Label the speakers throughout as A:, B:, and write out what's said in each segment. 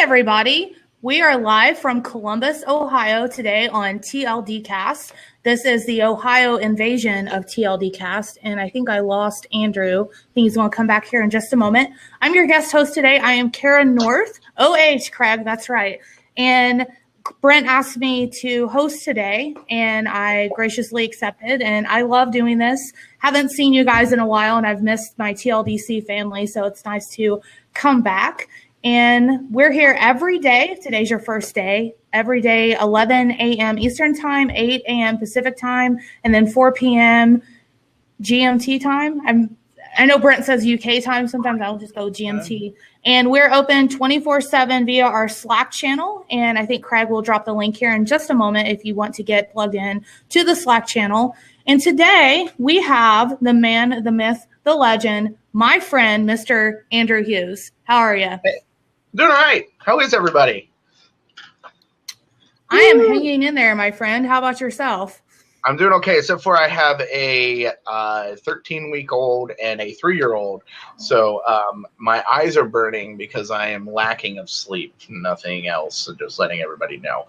A: everybody. We are live from Columbus, Ohio today on TLD Cast. This is the Ohio invasion of TLD Cast, and I think I lost Andrew. I think he's going to come back here in just a moment. I'm your guest host today. I am Kara North. OH, Craig, that's right. And Brent asked me to host today, and I graciously accepted, and I love doing this. Haven't seen you guys in a while, and I've missed my TLDC family, so it's nice to come back. And we're here every day. If today's your first day, every day, 11 a.m. Eastern Time, 8 a.m. Pacific Time, and then 4 p.m. GMT time. I know Brent says UK time. Sometimes I'll just go GMT. And we're open 24/7 via our Slack channel. And I think Craig will drop the link here in just a moment if you want to get plugged in to the Slack channel. And today we have the man, the myth, the legend, my friend, Mr. Andrew Hughes. How are you?
B: Hey. Doing all right. How is everybody?
A: I am hanging in there, my friend. How about yourself?
B: I'm doing okay, except for I have a 13-week-old and a 3-year-old. So my eyes are burning because I am lacking of sleep. Nothing else. So just letting everybody know.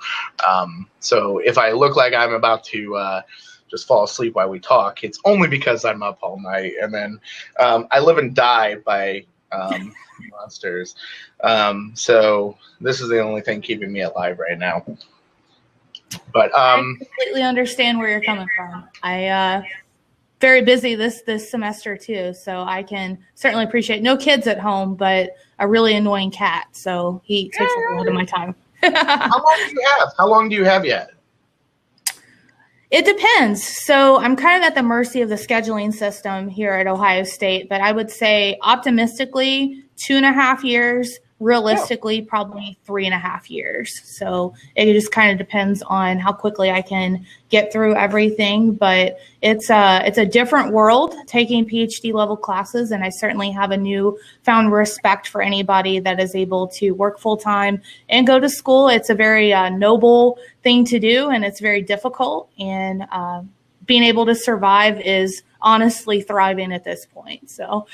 B: So if I look like I'm about to just fall asleep while we talk, it's only because I'm up all night. And then I live and die by monsters. So this is the only thing keeping me alive right now. But
A: I completely understand where you're coming from. I very busy this semester too, so I can certainly appreciate no kids at home, but a really annoying cat. So he takes up a lot of my time.
B: How long do you have? How long do you have yet?
A: It depends. So I'm kind of at the mercy of the scheduling system here at Ohio State, but I would say optimistically 2.5 years, realistically probably 3.5 years. So it just kind of depends on how quickly I can get through everything. But it's a different world taking PhD level classes, and I certainly have a newfound respect for anybody that is able to work full time and go to school. It's a very noble thing to do, and it's very difficult. And being able to survive is honestly thriving at this point. So.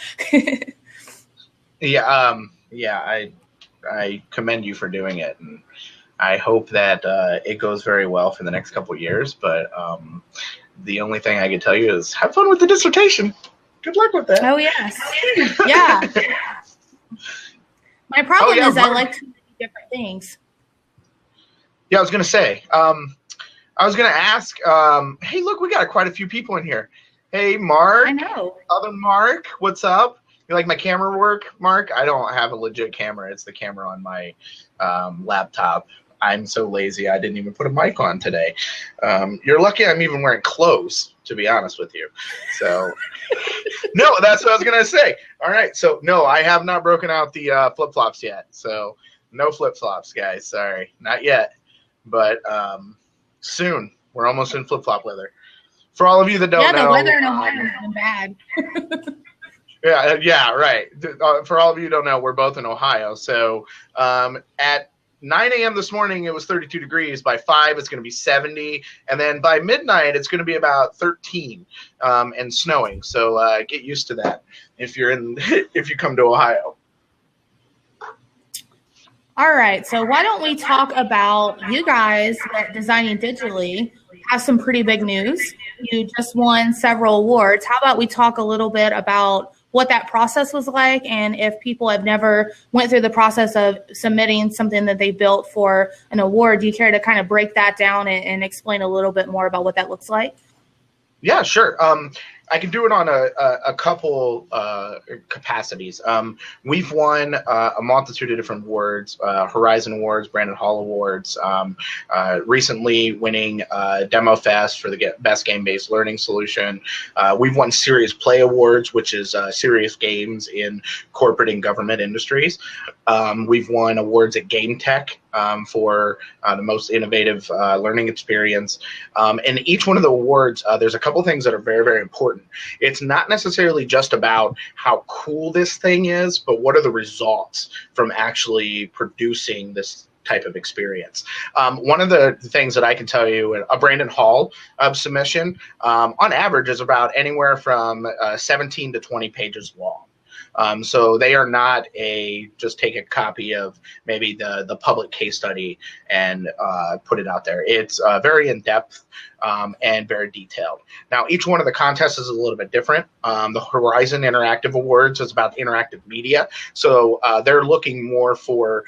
B: Yeah, I commend you for doing it, and I hope that it goes very well for the next couple of years. But the only thing I can tell you is have fun with the dissertation. Good luck with that.
A: Oh, yes. Yeah. My problem is I like too many different things.
B: Yeah, I was going to say, I was going to ask, hey, look, we got quite a few people in here. Hey, Mark.
A: I know.
B: Other Mark, what's up? You like my camera work, Mark? I don't have a legit camera. It's the camera on my laptop. I'm so lazy. I didn't even put a mic on today. You're lucky I'm even wearing clothes, to be honest with you. So, no, that's what I was going to say. All right. So, no, I have not broken out the flip-flops yet. So, no flip-flops, guys. Sorry. Not yet. But soon. We're almost in flip-flop weather. For all of you that don't know.
A: Yeah, the weather in Ohio has been bad.
B: Yeah, right. For all of you who don't know, we're both in Ohio. So at 9 a.m. this morning, it was 32 degrees. By 5, it's going to be 70. And then by midnight, it's going to be about 13 and snowing. So get used to that if you come to Ohio.
A: All right. So why don't we talk about you guys at Designing Digitally have some pretty big news. You just won several awards. How about we talk a little bit about what that process was like, and if people have never went through the process of submitting something that they built for an award, do you care to kind of break that down and explain a little bit more about what that looks like?
B: Yeah, sure. I can do it on a couple capacities. We've won a multitude of different awards, Horizon Awards, Brandon Hall Awards, recently winning Demo Fest for the Best Game-Based Learning Solution. We've won Serious Play Awards, which is serious games in corporate and government industries. We've won awards at Game Tech for the most innovative learning experience. And each one of the awards, there's a couple things that are very, very important. It's not necessarily just about how cool this thing is, but what are the results from actually producing this type of experience. One of the things that I can tell you, a Brandon Hall submission, on average is about anywhere from 17 to 20 pages long. So they are not just take a copy of maybe the public case study and put it out there. It's very in-depth and very detailed. Now, each one of the contests is a little bit different. The Horizon Interactive Awards is about interactive media. So they're looking more for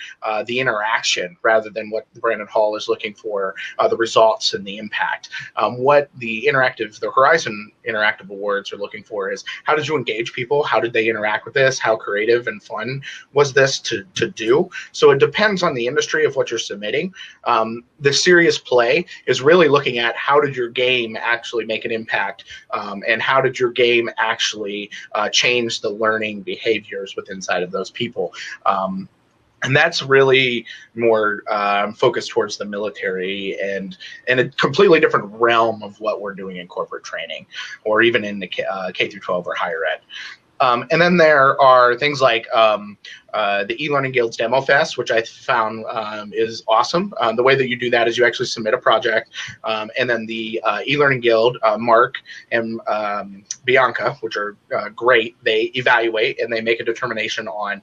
B: the interaction rather than what Brandon Hall is looking for, the results and the impact. What the Horizon Interactive Awards are looking for is, how did you engage people? How did they interact with this? How creative and fun was this to do? So it depends on the industry of what you're submitting. The serious play is really looking at, how did your game actually make an impact, and how did your game actually change the learning behaviors within inside of those people. And that's really more focused towards the military and a completely different realm of what we're doing in corporate training, or even in the K through 12 or higher ed. And then there are things like the eLearning Guild's Demo Fest, which I found is awesome. The way that you do that is you actually submit a project, and then the eLearning Guild, Mark and Bianca, which are great, they evaluate and they make a determination on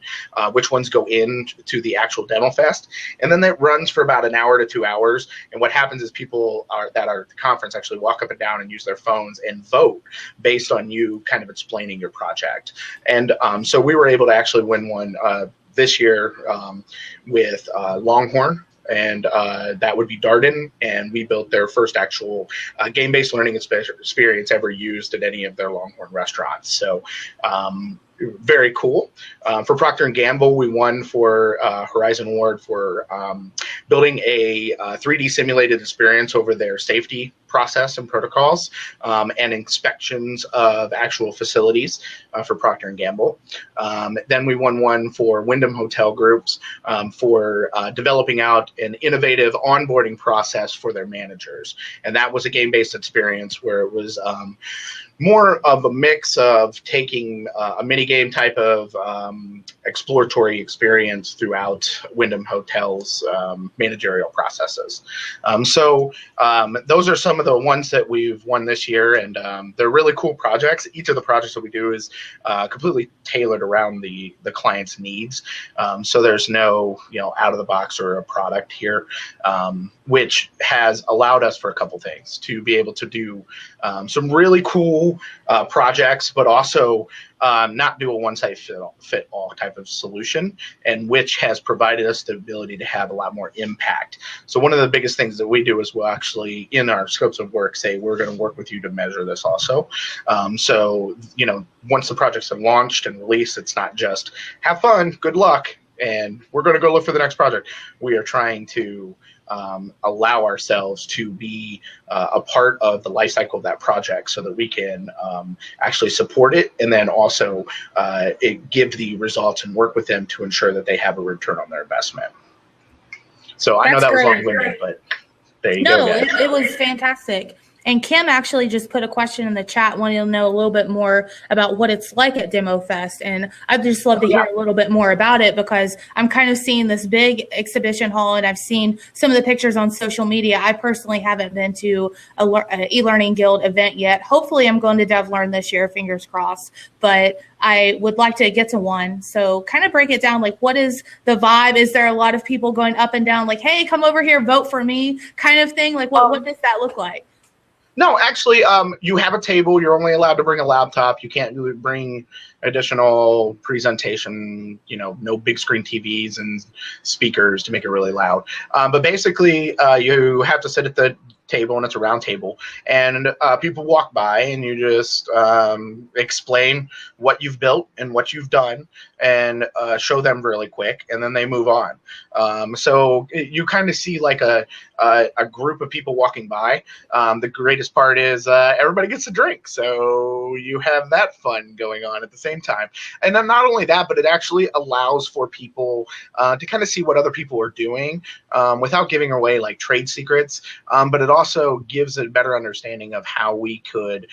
B: which ones go into the actual Demo Fest. And then that runs for about an hour to 2 hours. And what happens is people that are at the conference actually walk up and down and use their phones and vote based on you kind of explaining your project. And so we were able to actually win one this year with Longhorn, and that would be Darden, and we built their first actual game-based learning experience ever used at any of their Longhorn restaurants. So very cool. For Procter & Gamble, we won for Horizon Award for building a 3D simulated experience over their safety process and protocols, and inspections of actual facilities for Procter & Gamble. Then we won one for Wyndham Hotel Groups for developing out an innovative onboarding process for their managers. And that was a game-based experience where it was more of a mix of taking a mini game type of exploratory experience throughout Wyndham Hotel's managerial processes. So those are some of the ones that we've won this year, and they're really cool projects. Each of the projects that we do is completely tailored around the client's needs. So there's no out of the box or a product here, which has allowed us for a couple things to be able to do some really cool projects, but also not do a one-size-fit-all type of solution, and which has provided us the ability to have a lot more impact. So one of the biggest things that we do is we'll actually, in our scopes of work, say we're going to work with you to measure this also. So, once the projects are launched and released, it's not just have fun, good luck, and we're going to go look for the next project. We are trying to allow ourselves to be a part of the life cycle of that project, so that we can actually support it, and then also give the results and work with them to ensure that they have a return on their investment. So I know that was long-winded, but there you go.
A: No, it was fantastic. And Kim actually just put a question in the chat, wanting to know a little bit more about what it's like at Demo Fest. And I'd just love to hear a little bit more about it, because I'm kind of seeing this big exhibition hall, and I've seen some of the pictures on social media. I personally haven't been to an e-learning guild event yet. Hopefully I'm going to DevLearn this year, fingers crossed, but I would like to get to one. So kind of break it down, like what is the vibe? Is there a lot of people going up and down like, hey, come over here, vote for me kind of thing? Like what does that look like?
B: No, actually, you have a table. You're only allowed to bring a laptop. You can't bring additional presentation, no big screen TVs and speakers to make it really loud. But basically, you have to sit at the table, and it's a round table, and people walk by, and you just explain what you've built and what you've done, and show them really quick, and then they move on. So you kind of see like a group of people walking by. The greatest part is everybody gets a drink, so you have that fun going on at the same time. And then not only that, but it actually allows for people to kind of see what other people are doing without giving away like trade secrets, but it also gives a better understanding of how we could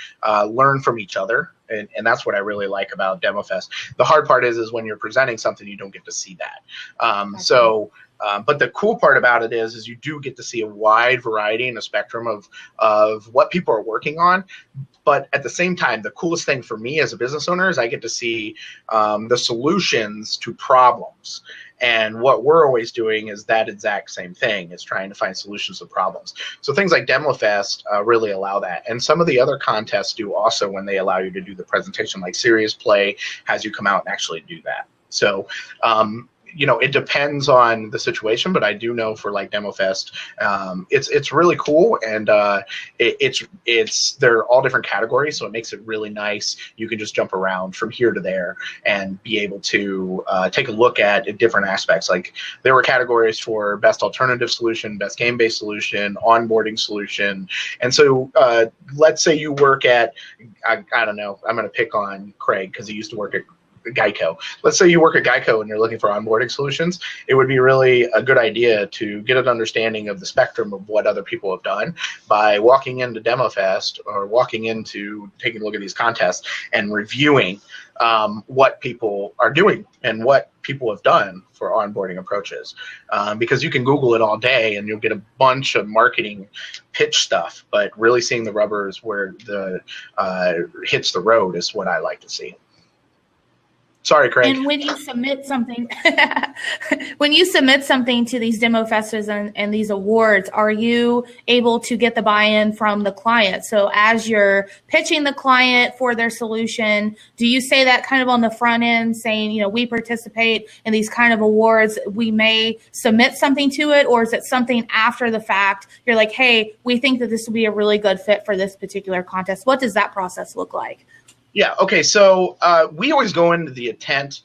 B: learn from each other. And that's what I really like about Demo Fest. The hard part is when you're presenting something, you don't get to see that. But the cool part about it is you do get to see a wide variety and a spectrum of what people are working on. But at the same time, the coolest thing for me as a business owner is I get to see the solutions to problems. And what we're always doing is that exact same thing, is trying to find solutions to problems. So things like DemoFest really allow that. And some of the other contests do also, when they allow you to do the presentation, like Serious Play has you come out and actually do that. So, it depends on the situation, but I do know for like DemoFest, it's really cool, and they're all different categories, so it makes it really nice. You can just jump around from here to there and be able to take a look at different aspects. Like there were categories for best alternative solution, best game-based solution, onboarding solution, and so let's say you work at, I don't know, I'm going to pick on Craig because he used to work at Geico. Let's say you work at Geico and you're looking for onboarding solutions. It would be really a good idea to get an understanding of the spectrum of what other people have done by walking into DemoFest or walking into taking a look at these contests and reviewing what people are doing and what people have done for onboarding approaches. Because you can Google it all day and you'll get a bunch of marketing pitch stuff, but really seeing the rubbers where the hits the road is what I like to see. Sorry, Craig.
A: And when you submit something, to these demo festivals and these awards, are you able to get the buy-in from the client? So as you're pitching the client for their solution, do you say that kind of on the front end, saying, we participate in these kind of awards, we may submit something to it, or is it something after the fact? You're like, hey, we think that this will be a really good fit for this particular contest. What does that process look like?
B: Yeah, okay, so we always go into the intent.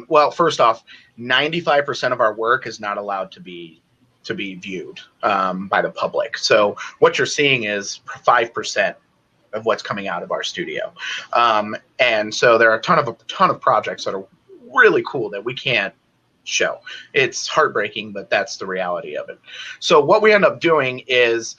B: Well, first off, 95% of our work is not allowed to be viewed by the public. So what you're seeing is 5% of what's coming out of our studio. And so there are a ton of projects that are really cool that we can't show. It's heartbreaking, but that's the reality of it. So what we end up doing is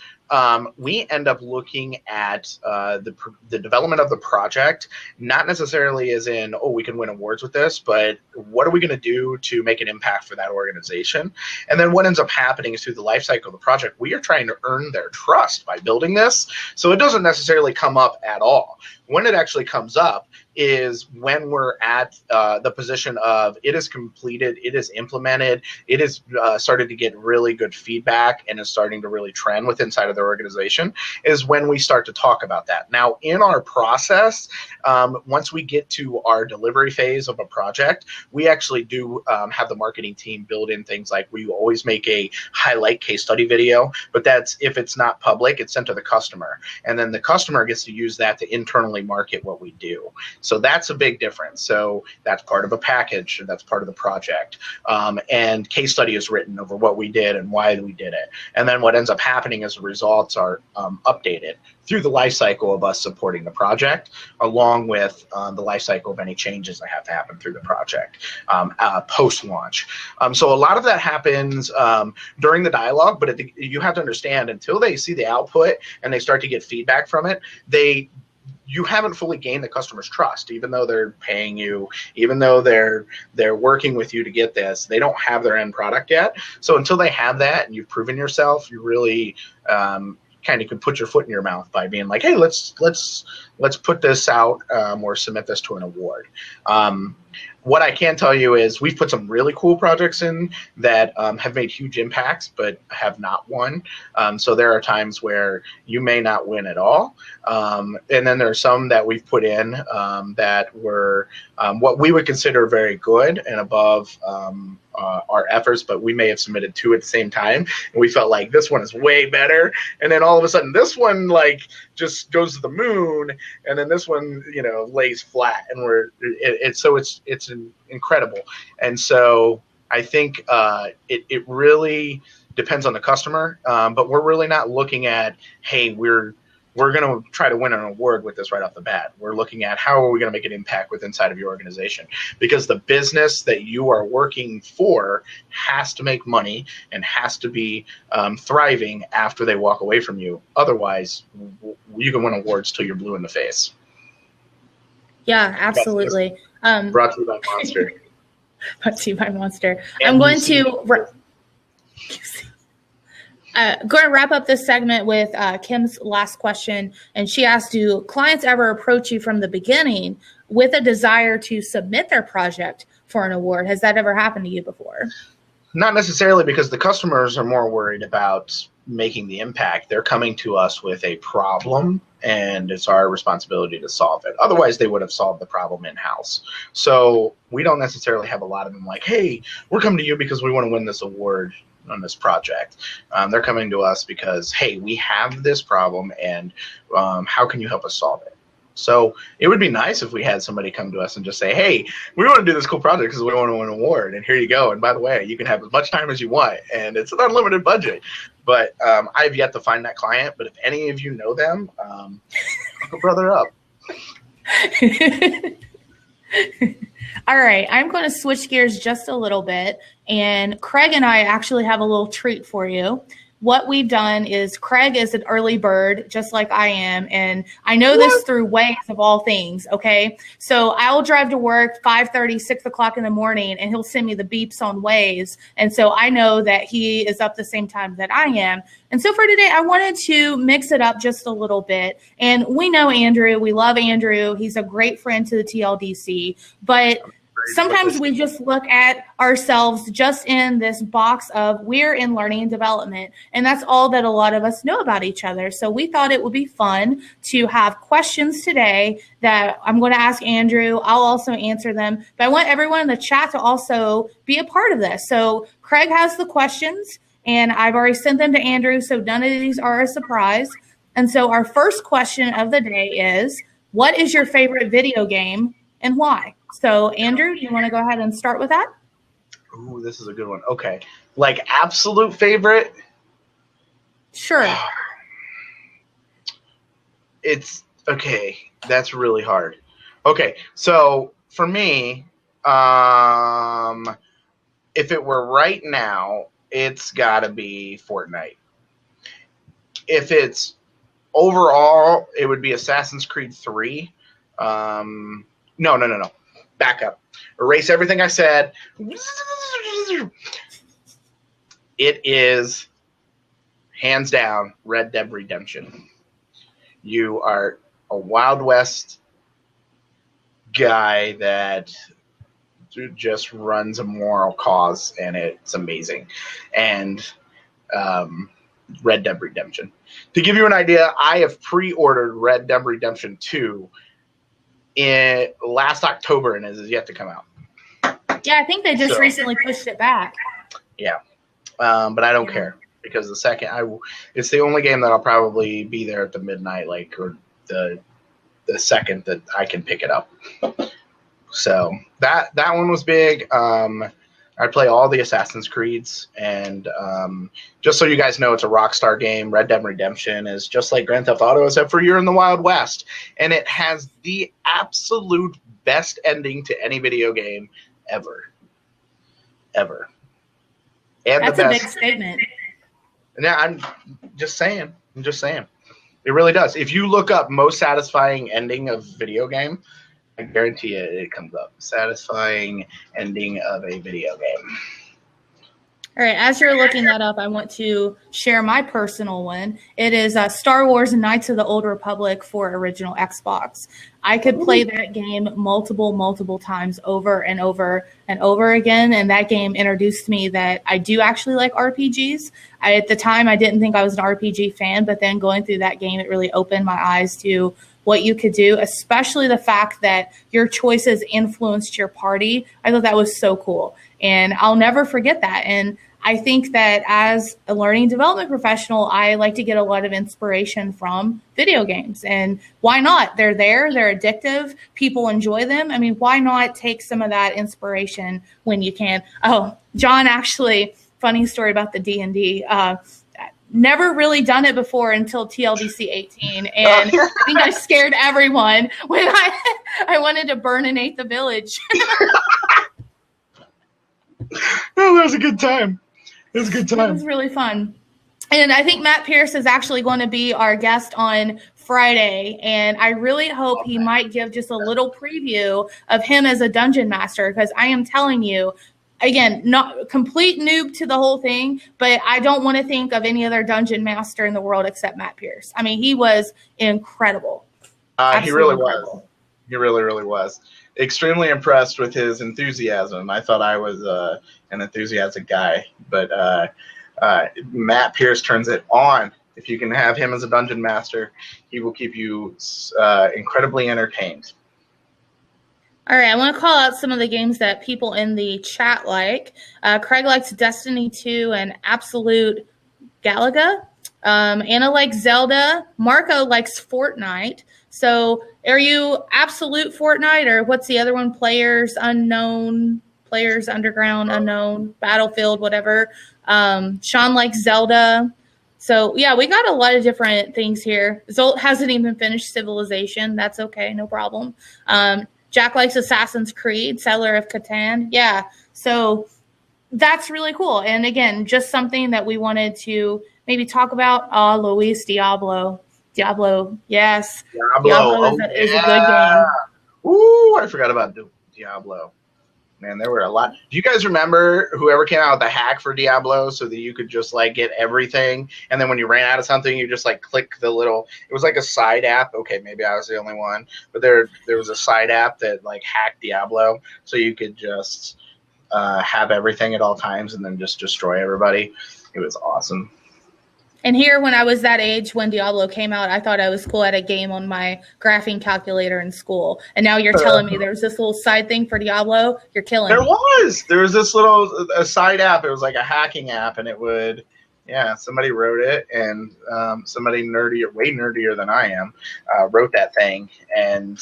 B: we end up looking at the development of the project, not necessarily as in, oh, we can win awards with this, but what are we going to do to make an impact for that organization? And then what ends up happening is through the life cycle of the project, we are trying to earn their trust by building this. So it doesn't necessarily come up at all. When it actually comes up is when we're at the position of it is completed, it is implemented, it is started to get really good feedback and is starting to really trend with inside of their organization, is when we start to talk about that. Now, in our process, once we get to our delivery phase of a project, we actually do have the marketing team build in things like we always make a highlight case study video, but that's if it's not public, it's sent to the customer. And then the customer gets to use that to internally market what we do. So that's a big difference. So that's part of a package, and that's part of the project. And case study is written over what we did and why we did it. And then what ends up happening is the results are updated through the life cycle of us supporting the project, along with the life cycle of any changes that have to happen through the project post-launch. So a lot of that happens during the dialogue, but you have to understand, until they see the output and they start to get feedback from it, you haven't fully gained the customer's trust. Even though they're paying you, even though they're working with you to get this, they don't have their end product yet. So until they have that and you've proven yourself, you really kind of could put your foot in your mouth by being like, hey, let's put this out or submit this to an award. What I can tell you is we've put some really cool projects in that have made huge impacts but have not won. So there are times where you may not win at all. And then there are some that we've put in that were what we would consider very good and above our efforts, but we may have submitted two at the same time, and we felt like this one is way better. And then all of a sudden this one just goes to the moon, and then this one lays flat, and it's incredible. And so I think it really depends on the customer, but we're really not looking at, hey, we're going to try to win an award with this right off the bat. We're looking at how are we going to make an impact with inside of your organization, because the business that you are working for has to make money and has to be thriving after they walk away from you. Otherwise, you can win awards till you're blue in the face.
A: Yeah, absolutely.
B: Brought to you by Monster.
A: Brought to you by Monster. I'm going to Going to wrap up this segment with Kim's last question. And she asked, do clients ever approach you from the beginning with a desire to submit their project for an award? Has that ever happened to you before?
B: Not necessarily, because the customers are more worried about making the impact. They're coming to us with a problem, and it's our responsibility to solve it. Otherwise, they would have solved the problem in-house. So we don't necessarily have a lot of them like, hey, we're coming to you because we want to win this award on this project. They're coming to us because, hey, we have this problem, and how can you help us solve it? So it would be nice if we had somebody come to us and just say, hey, we want to do this cool project because we want to win an award, and here you go. And by the way, you can have as much time as you want, and it's an unlimited budget. But I've yet to find that client. But if any of you know them, hook a brother up.
A: All right, I'm going to switch gears just a little bit, and Craig and I actually have a little treat for you. What we've done is Craig is an early bird, just like I am, and I know this through Waze of all things, okay? So I'll drive to work 5:30, 6 o'clock in the morning, and he'll send me the beeps on Waze, and so I know that he is up the same time that I am. And so for today, I wanted to mix it up just a little bit, and we know Andrew. We love Andrew. He's a great friend to the TLDC, but sometimes we just look at ourselves just in this box of we're in learning and development, and that's all that a lot of us know about each other. So we thought it would be fun to have questions today that I'm going to ask Andrew. I'll also answer them, but I want everyone in the chat to also be a part of this. So Craig has the questions, and I've already sent them to Andrew, so none of these are a surprise. And so our first question of the day is, what is your favorite video game and why? So, Andrew, you want to go ahead and start with that?
B: Ooh, this is a good one. Okay. Like, absolute favorite?
A: Sure.
B: It's, okay, that's really hard. Okay, so for me, if it were right now, it's got to be Fortnite. If it's overall, it would be Assassin's Creed 3. No. Back up. Erase everything I said. It is, hands down, Red Dead Redemption. You are a Wild West guy that just runs a moral cause, and it's amazing. And Red Dead Redemption. To give you an idea, I have pre-ordered Red Dead Redemption 2 in last October, and it is yet to come out.
A: Yeah, I think they just recently pushed it back.
B: Yeah, but I don't care, because the second it's the only game that I'll probably be there at the midnight, like, or the second that I can pick it up. So that one was big. I play all the Assassin's Creeds, and just so you guys know, it's a Rockstar game. Red Dead Redemption is just like Grand Theft Auto, except for you're in the Wild West, and it has the absolute best ending to any video game ever. And
A: that's
B: the best.
A: A big statement.
B: Yeah, I'm just saying. It really does. If you look up most satisfying ending of video game, I guarantee you it comes up. Satisfying ending of a video game.
A: All right, as you're looking that up, I want to share my personal one. It is Star Wars Knights of the Old Republic for original Xbox. I could play that game multiple times over and over and over again, and that game introduced me that I do actually like RPGs. At the time, I didn't think I was an RPG fan, but then going through that game, it really opened my eyes to what you could do, especially the fact that your choices influenced your party. I thought that was so cool, and I'll never forget that. And I think that as a learning development professional, I like to get a lot of inspiration from video games. And why not? They're there. They're addictive. People enjoy them. I mean, why not take some of that inspiration when you can? Oh, John, actually, funny story about the D&D. Never really done it before until TLDC 18. And I think I scared everyone when I wanted to burninate the village.
B: Oh, that was a good time. It was a good time.
A: It was really fun. And I think Matt Pierce is actually going to be our guest on Friday. And I really hope he might give just a little preview of him as a dungeon master, because I am telling you, again, not complete noob to the whole thing, but I don't want to think of any other dungeon master in the world except Matt Pierce. I mean, he was incredible.
B: He really was. He really, really was. Extremely impressed with his enthusiasm. I thought I was an enthusiastic guy, but Matt Pierce turns it on. If you can have him as a dungeon master, he will keep you incredibly entertained.
A: All right, I want to call out some of the games that people in the chat like. Craig likes Destiny 2 and Absolute Galaga. Anna likes Zelda. Marco likes Fortnite. So are you Absolute Fortnite, or what's the other one? Players Unknown, Players Underground, Unknown, Battlefield, whatever. Sean likes Zelda. So, yeah, we got a lot of different things here. Zolt hasn't even finished Civilization. That's okay, no problem. Jack likes Assassin's Creed, Settler of Catan. Yeah, so that's really cool. And, again, just something that we wanted to maybe talk about. Luis, Diablo. Diablo, yes. Diablo is a good game.
B: Ooh, I forgot about Diablo. Man, there were a lot. Do you guys remember whoever came out with the hack for Diablo so that you could just like get everything, and then when you ran out of something, you just like click the little. It was like a side app. Okay, maybe I was the only one, but there was a side app that like hacked Diablo, so you could just have everything at all times and then just destroy everybody. It was awesome.
A: And here, when I was that age, when Diablo came out, I thought I was cool at a game on my graphing calculator in school. And now you're telling me there's this little side thing for Diablo? You're killing me.
B: There was this little side app. It was like a hacking app, and it would, somebody wrote it, and somebody way nerdier than I am, wrote that thing. And,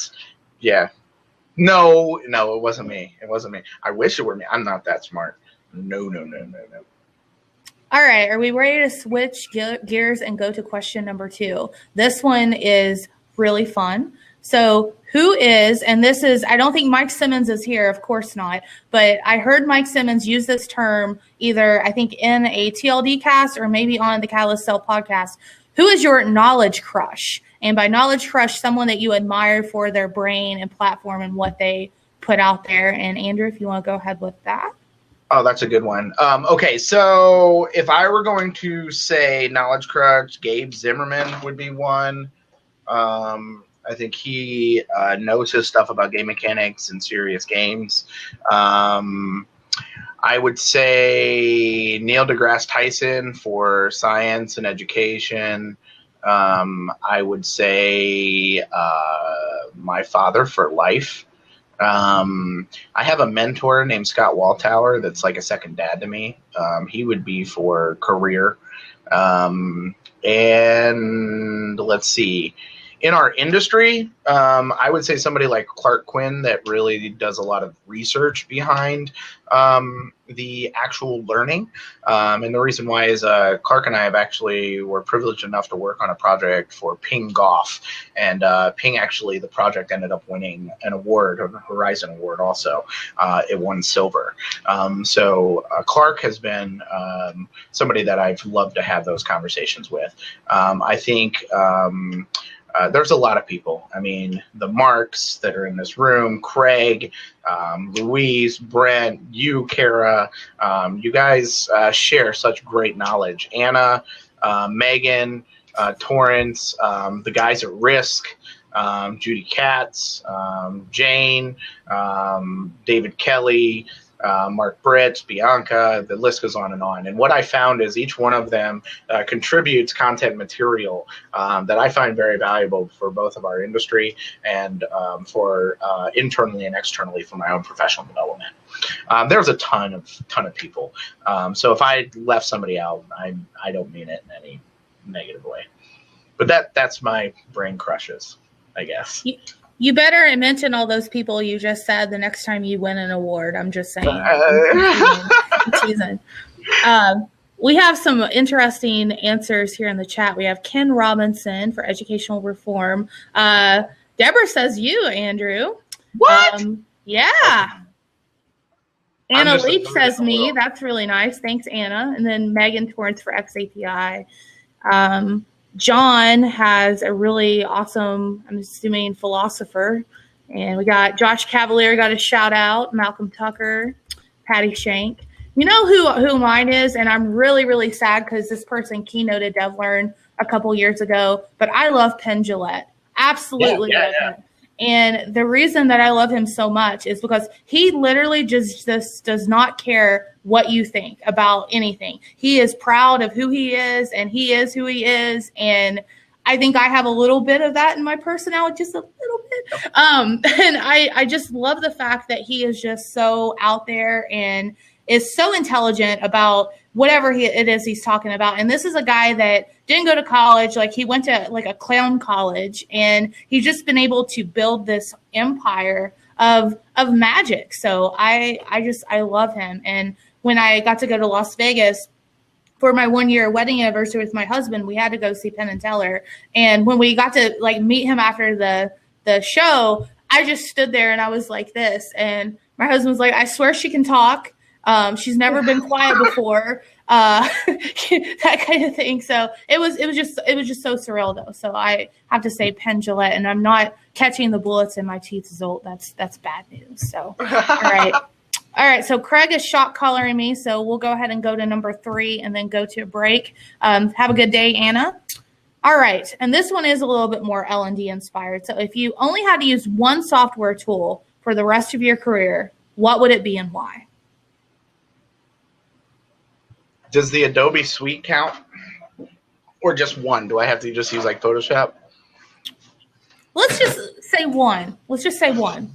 B: no, it wasn't me. It wasn't me. I wish it were me. I'm not that smart. No.
A: All right, are we ready to switch gears and go to question number 2? This one is really fun. So who is, and this is, I don't think Mike Simmons is here, of course not, but I heard Mike Simmons use this term either, I think, in a TLD cast or maybe on the Catalyst Cell podcast. Who is your knowledge crush? And by knowledge crush, someone that you admire for their brain and platform and what they put out there. And Andrew, if you want to go ahead with that.
B: Oh, that's a good one. Okay, so if I were going to say knowledge crush, Gabe Zimmerman would be one. I think he knows his stuff about game mechanics and serious games. I would say Neil deGrasse Tyson for science and education. I would say my father for life. I have a mentor named Scott Waltower that's like a second dad to me. He would be for career. And let's see. In our industry, I would say somebody like Clark Quinn that really does a lot of research behind the actual learning. And the reason why is Clark and I were privileged enough to work on a project for Ping Golf. And Ping actually, the project ended up winning an award, a Horizon Award also. It won silver. So Clark has been somebody that I've loved to have those conversations with. I think there's a lot of people. I mean, the Marks that are in this room, Craig, Louise, Brent, you, Kara, you guys share such great knowledge. Anna, Megan, Torrance, the guys at Risk, Judy Katz, Jane, David Kelly, Mark Britt, Bianca, the list goes on. And what I found is each one of them contributes content material that I find very valuable for both of our industry and for internally and externally for my own professional development. There's a ton of people. So if I left somebody out, I don't mean it in any negative way. But that's my brain crushes, I guess.
A: You better mention all those people you just said the next time you win an award. I'm just saying. I'm teasing. We have some interesting answers here in the chat. We have Ken Robinson for educational reform. Deborah says you, Andrew.
B: What?
A: Yeah. Anna Leach says me. That's really nice. Thanks, Anna. And then Megan Torrance for XAPI. John has a really awesome, I'm assuming, philosopher. And we got Josh Cavalier got a shout out, Malcolm Tucker. Patty Shank. You know who mine is, and I'm really, really sad because this person keynoted DevLearn a couple years ago, but I love Penn Jillette. Absolutely love him. And the reason that I love him so much is because he literally just does not care what you think about anything. He is proud of who he is, and he is who he is. And I think I have a little bit of that in my personality, just a little bit. And I just love the fact that he is just so out there and is so intelligent about whatever it is he's talking about. And this is a guy that didn't go to college. Like, he went to like a clown college, and he's just been able to build this empire of magic. So I love him. And when I got to go to Las Vegas for my 1-year wedding anniversary with my husband, we had to go see Penn and Teller. And when we got to like meet him after the show, I just stood there and I was like this. And my husband was like, I swear she can talk. She's never been quiet before, that kind of thing. So it was just so surreal though. So I have to say Penn Jillette, and I'm not catching the bullets in my teeth, Zolt. That's bad news. So, all right. So Craig is shot coloring me. So we'll go ahead and go to number 3 and then go to a break. Have a good day, Anna. All right. And this one is a little bit more L&D inspired. So if you only had to use one software tool for the rest of your career, what would it be and why?
B: Does the Adobe Suite count, or just one? Do I have to just use like Photoshop?
A: Let's just say one. Let's just say one.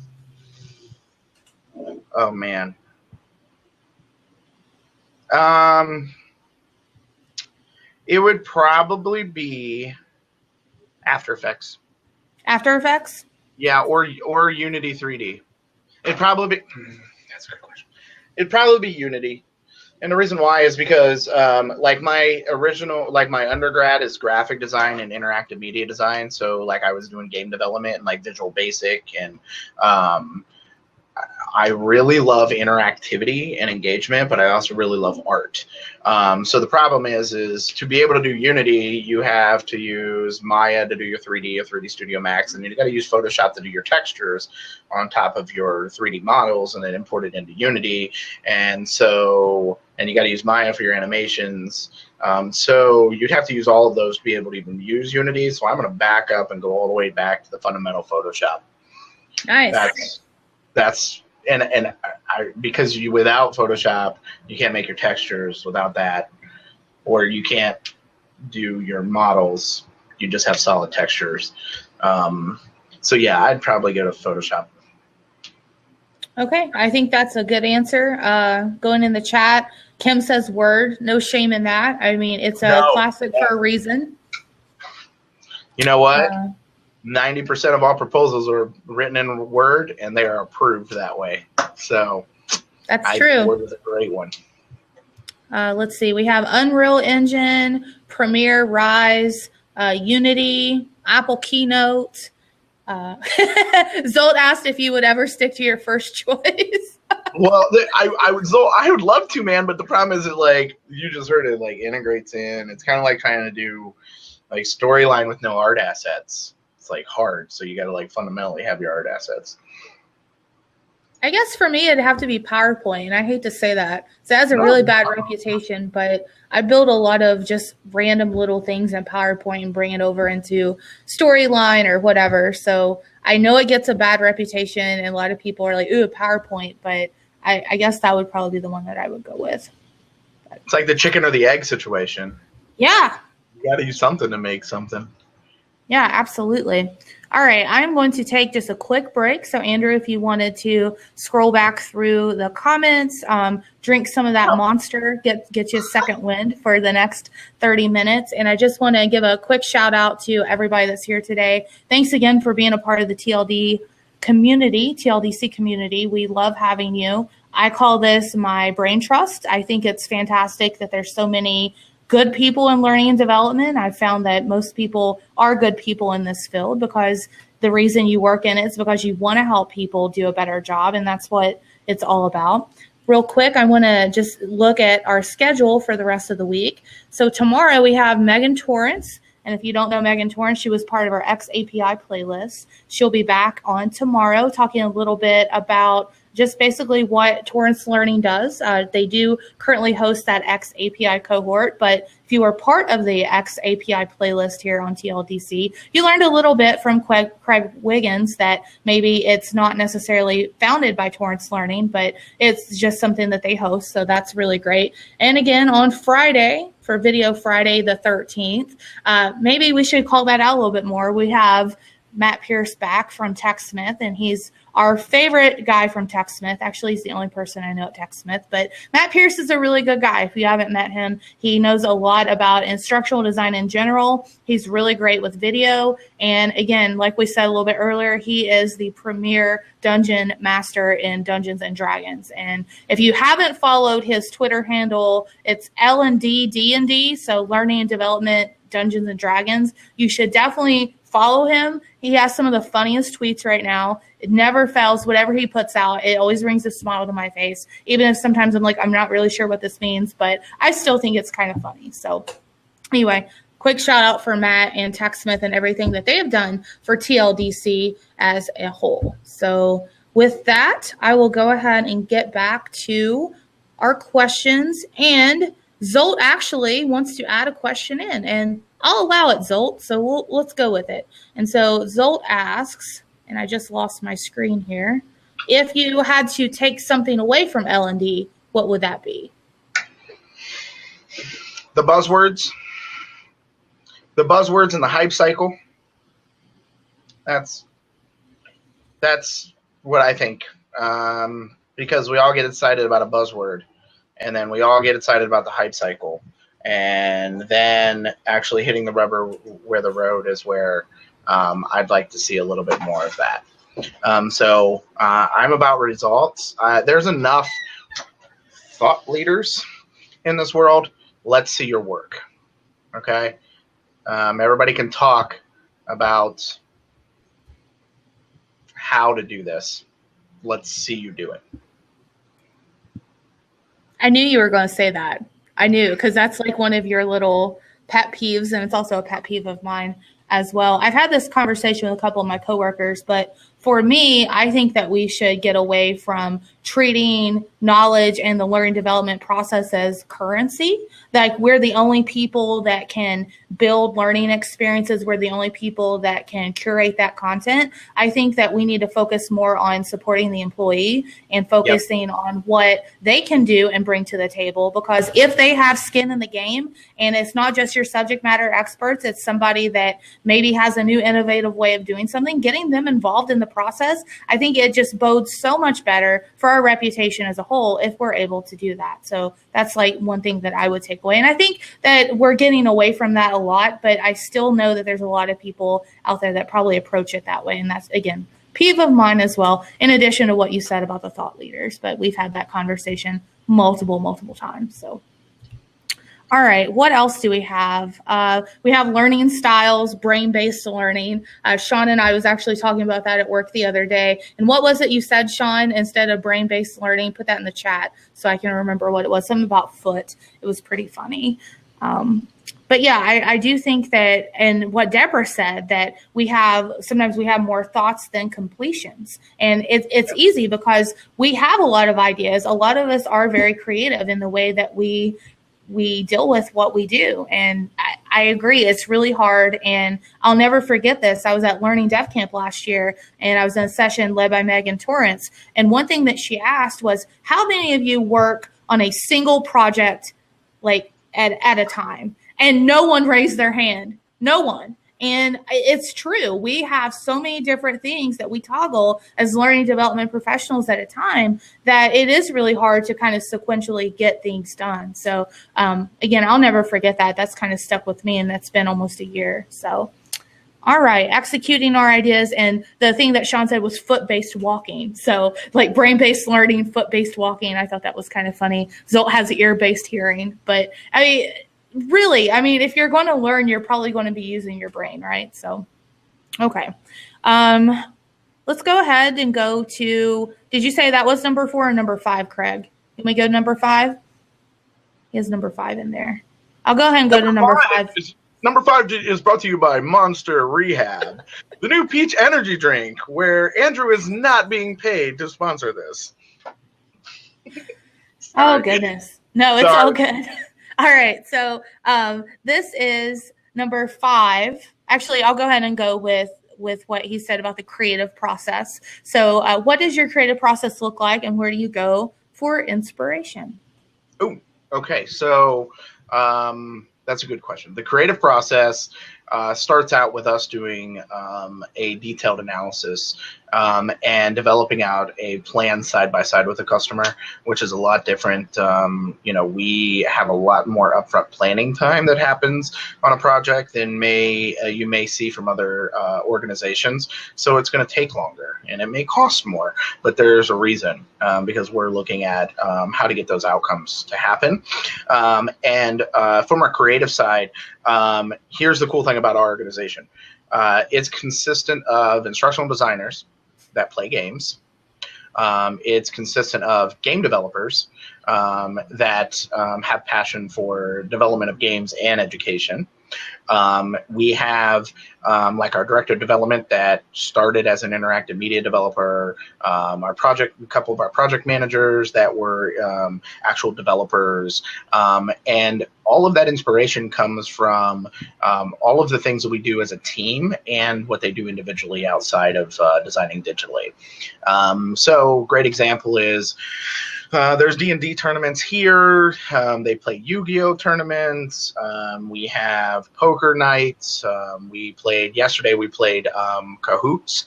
B: Oh man. It would probably be After Effects.
A: After Effects?
B: Yeah, or Unity 3D. It'd probably be. That's a good question. It'd probably be Unity. And the reason why is because, like my undergrad is graphic design and interactive media design. So like I was doing game development and like Visual Basic, and I really love interactivity and engagement, but I also really love art. So the problem is to be able to do Unity, you have to use Maya to do your 3D or 3D Studio Max, and you got to use Photoshop to do your textures on top of your 3D models, and then import it into Unity. And you got to use Maya for your animations. So you'd have to use all of those to be able to even use Unity. So I'm going to back up and go all the way back to the fundamental Photoshop.
A: Nice.
B: That's because without Photoshop, you can't make your textures without that, or you can't do your models. You just have solid textures. So yeah, I'd probably go to Photoshop.
A: Okay, I think that's a good answer. Going in the chat, Kim says Word. No shame in that. I mean, it's a classic for a reason.
B: You know what? 90% of all proposals are written in Word, and they are approved that way. So
A: that's true.
B: Word is a great one.
A: Let's see. We have Unreal Engine, Premiere, Rise, Unity, Apple Keynote. Zolt asked if you would ever stick to your first choice.
B: Well, I would love to, man. But the problem is that, like you just heard, it like integrates in. It's kind of like trying to do like storyline with no art assets. Like hard, so you got to like fundamentally have your art assets.
A: I guess for me it'd have to be PowerPoint, and I hate to say that. So it has a really bad reputation, but I build a lot of just random little things in PowerPoint and bring it over into Storyline or whatever. So I know it gets a bad reputation, and a lot of people are like, ooh, PowerPoint, but I guess that would probably be the one that I would go with.
B: It's like the chicken or the egg situation.
A: Yeah.
B: You got to use something to make something.
A: Yeah, absolutely. All right, I'm going to take just a quick break. So, Andrew, if you wanted to scroll back through the comments, drink some of that Monster, get you a second wind for the next 30 minutes. And I just want to give a quick shout out to everybody that's here today. Thanks again for being a part of the TLD community, TLDC community. We love having you. I call this my brain trust. I think it's fantastic that there's so many good people in learning and development. I've found that most people are good people in this field because the reason you work in it is because you want to help people do a better job, and that's what it's all about. Real quick, I want to just look at our schedule for the rest of the week. So tomorrow we have Megan Torrance, and if you don't know Megan Torrance, she was part of our X API playlist. She'll be back on tomorrow talking a little bit about just basically what Torrance Learning does. They do currently host that X API cohort, but if you were part of the X API playlist here on TLDC, you learned a little bit from Craig Wiggins that maybe it's not necessarily founded by Torrance Learning, but it's just something that they host. So that's really great. And again, on Friday, for Video Friday the 13th, maybe we should call that out a little bit more. We have Matt Pierce back from TechSmith, and he's our favorite guy from TechSmith. Actually, he's the only person I know at TechSmith, but Matt Pierce is a really good guy. If you haven't met him, he knows a lot about instructional design in general. He's really great with video. And again, like we said a little bit earlier, he is the premier dungeon master in Dungeons and Dragons. And if you haven't followed his Twitter handle, it's L&D D&D, so Learning and Development Dungeons and Dragons. You should definitely follow him. He has some of the funniest tweets right now. It never fails. Whatever he puts out, it always brings a smile to my face. Even if sometimes I'm like, I'm not really sure what this means, but I still think it's kind of funny. So anyway, quick shout out for Matt and TechSmith and everything that they have done for TLDC as a whole. So with that, I will go ahead and get back to our questions. And Zolt actually wants to add a question in, and I'll allow it, Zolt. So let's go with it. And so Zolt asks, and I just lost my screen here, if you had to take something away from L&D, what would that be?
B: The buzzwords. The buzzwords and the hype cycle. That's what I think. Because we all get excited about a buzzword, and then we all get excited about the hype cycle. And then actually hitting the rubber where the road is where I'd like to see a little bit more of that. So I'm about results. There's enough thought leaders in this world. Let's see your work. Okay? Everybody can talk about how to do this. Let's see you do it.
A: I knew you were going to say that. I knew, because that's like one of your little pet peeves, and it's also a pet peeve of mine as well. I've had this conversation with a couple of my coworkers, but for me, I think that we should get away from treating knowledge and the learning development process as currency. Like, we're the only people that can build learning experiences. We're the only people that can curate that content. I think that we need to focus more on supporting the employee and focusing on what they can do and bring to the table. Because if they have skin in the game, and it's not just your subject matter experts, it's somebody that maybe has a new innovative way of doing something, getting them involved in the process, I think it just bodes so much better for our reputation as a whole if we're able to do that. So that's like one thing that I would take away. And I think that we're getting away from that a lot, but I still know that there's a lot of people out there that probably approach it that way. And that's, again, peeve of mine as well, in addition to what you said about the thought leaders. But we've had that conversation multiple times. So. All right, what else do we have? We have learning styles, brain-based learning. Sean and I was actually talking about that at work the other day. And what was it you said, Sean, instead of brain-based learning? Put that in the chat so I can remember what it was. Something about foot. It was pretty funny. But yeah, I do think that, and what Deborah said, that sometimes we have more thoughts than completions. And it's easy because we have a lot of ideas. A lot of us are very creative in the way that we deal with what we do. And I agree, it's really hard. And I'll never forget this. I was at Learning Dev Camp last year, and I was in a session led by Megan Torrance. And one thing that she asked was, how many of you work on a single project, like at a time? And no one raised their hand. No one. And it's true. We have so many different things that we toggle as learning development professionals at a time that it is really hard to kind of sequentially get things done. So again, I'll never forget that. That's kind of stuck with me, and that's been almost a year. So, all right, executing our ideas. And the thing that Sean said was foot-based walking. So like brain-based learning, foot-based walking. I thought that was kind of funny. Zolt has ear-based hearing. But I mean, really, if you're going to learn, you're probably going to be using your brain, right? So, okay. Let's go ahead and go to, did you say that was number 4 or number 5, Craig? Can we go to number 5? He has number 5 in there. I'll go ahead and go to number 5.
B: Number 5 is brought to you by Monster Rehab, the new peach energy drink, where Andrew is not being paid to sponsor this.
A: Oh, goodness. No, it's all
B: Sorry.
A: good. All right. So this is number 5. Actually, I'll go ahead and go with what he said about the creative process. So what does your creative process look like, and where do you go for inspiration?
B: Oh, okay. So that's a good question. The creative process starts out with us doing a detailed analysis and developing out a plan side by side with the customer, which is a lot different. We have a lot more upfront planning time that happens on a project than you may see from other organizations. So it's going to take longer and it may cost more, but there's a reason because we're looking at how to get those outcomes to happen. And from our creative side, here's the cool thing about our organization. It's consistent of instructional designers that play games. It's consistent of game developers that have passion for development of games and education. We have like our director of development that started as an interactive media developer, a couple of our project managers that were actual developers, and all of that inspiration comes from all of the things that we do as a team and what they do individually outside of designing digitally. So great example is there's D&D tournaments here. They play Yu-Gi-Oh tournaments. We have poker nights. Yesterday we played Kahoots,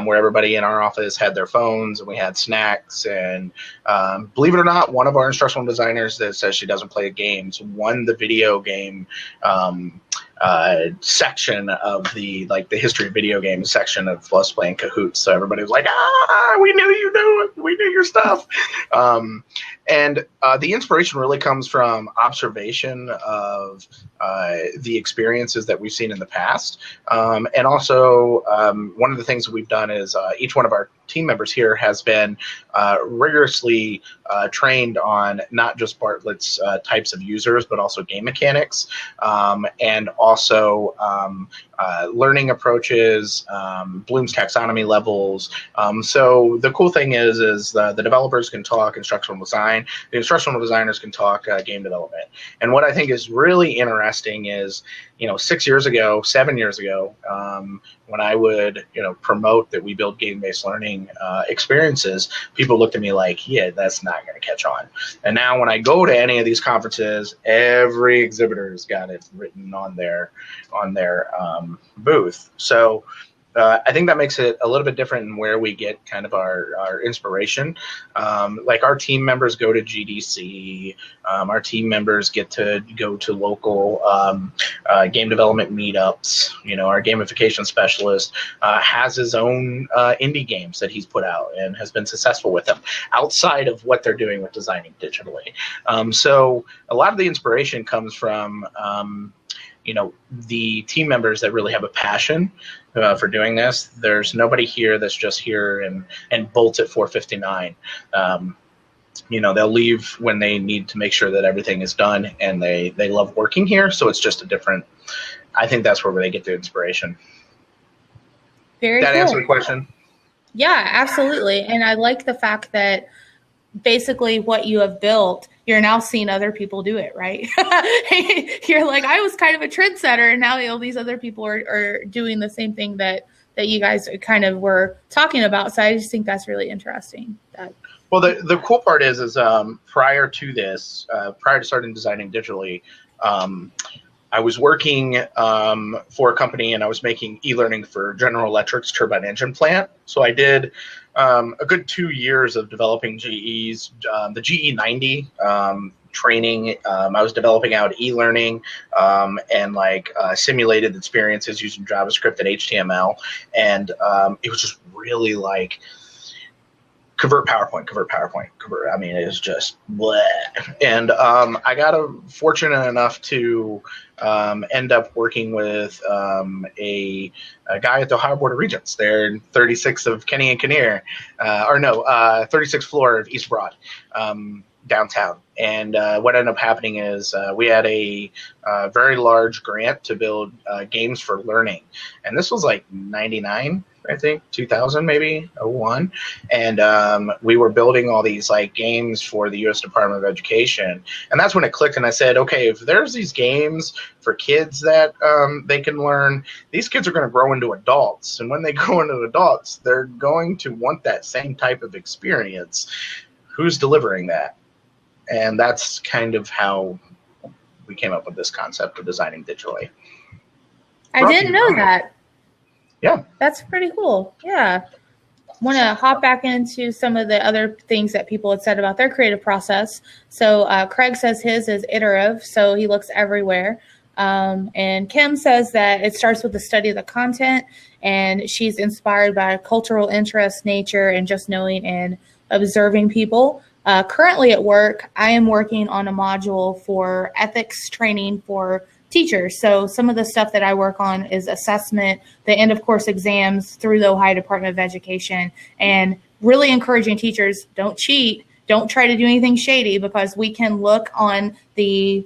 B: where everybody in our office had their phones and we had snacks. And believe it or not, one of our instructional designers that says she doesn't play games won the video game section of the history of video games section of us playing Kahoots. So everybody was like, we knew you knew it. We knew your stuff. And the inspiration really comes from observation of the experiences that we've seen in the past. And also one of the things that we've done is each one of our team members here has been rigorously trained on not just Bartlett's types of users, but also game mechanics, and also learning approaches, Bloom's taxonomy levels. So the cool thing is the developers can talk instructional design, the instructional designers can talk game development. And what I think is really interesting is, 7 years ago, when I would, promote that we build game-based learning experiences, people looked at me like, yeah, that's not going to catch on. And now when I go to any of these conferences, every exhibitor's got it written on their booth. So I think that makes it a little bit different in where we get kind of our inspiration. Like our team members go to GDC, our team members get to go to local game development meetups. Our gamification specialist has his own indie games that he's put out and has been successful with them outside of what they're doing with designing digitally. So a lot of the inspiration comes from the team members that really have a passion for doing this. There's nobody here that's just here and bolts at 4:59. They'll leave when they need to make sure that everything is done, and they love working here. So it's just I think that's where they get the inspiration.
A: Very
B: That
A: cool.
B: answer the question?
A: Yeah, absolutely. And I like the fact that basically what you have built, you're now seeing other people do it, right? You're like, I was kind of a trendsetter, and now all these other people are doing the same thing that you guys kind of were talking about. So I just think that's really interesting.
B: Well, the cool part is prior to starting designing digitally, I was working for a company, and I was making e-learning for General Electric's turbine engine plant. So I did a good 2 years of developing GE's, the GE 90 training. I was developing out e-learning and simulated experiences using JavaScript and HTML. And it was just really convert PowerPoint. I mean, it was just bleh. And I got fortunate enough to end up working with a guy at the Ohio Board of Regents there in 36 of Kenny and Kinnear, 36th floor of East Broad, downtown. And what ended up happening is we had a very large grant to build games for learning. And this was like 99 I think 2000, maybe 01. And we were building all these like games for the U.S. Department of Education. And that's when it clicked. And I said, okay, if there's these games for kids that they can learn, these kids are going to grow into adults. And when they grow into adults, they're going to want that same type of experience. Who's delivering that? And that's kind of how we came up with this concept of designing digitally.
A: I didn't know that.
B: Yeah.
A: That's pretty cool. Yeah. Want to hop back into some of the other things that people had said about their creative process. So Craig says his is iterative, so he looks everywhere. And Kim says that it starts with the study of the content, and she's inspired by cultural interest, nature, and just knowing and observing people. Currently at work, I am working on a module for ethics training for teachers. So some of the stuff that I work on is assessment, the end of course exams through the Ohio Department of Education, and really encouraging teachers, don't cheat, don't try to do anything shady, because we can look on the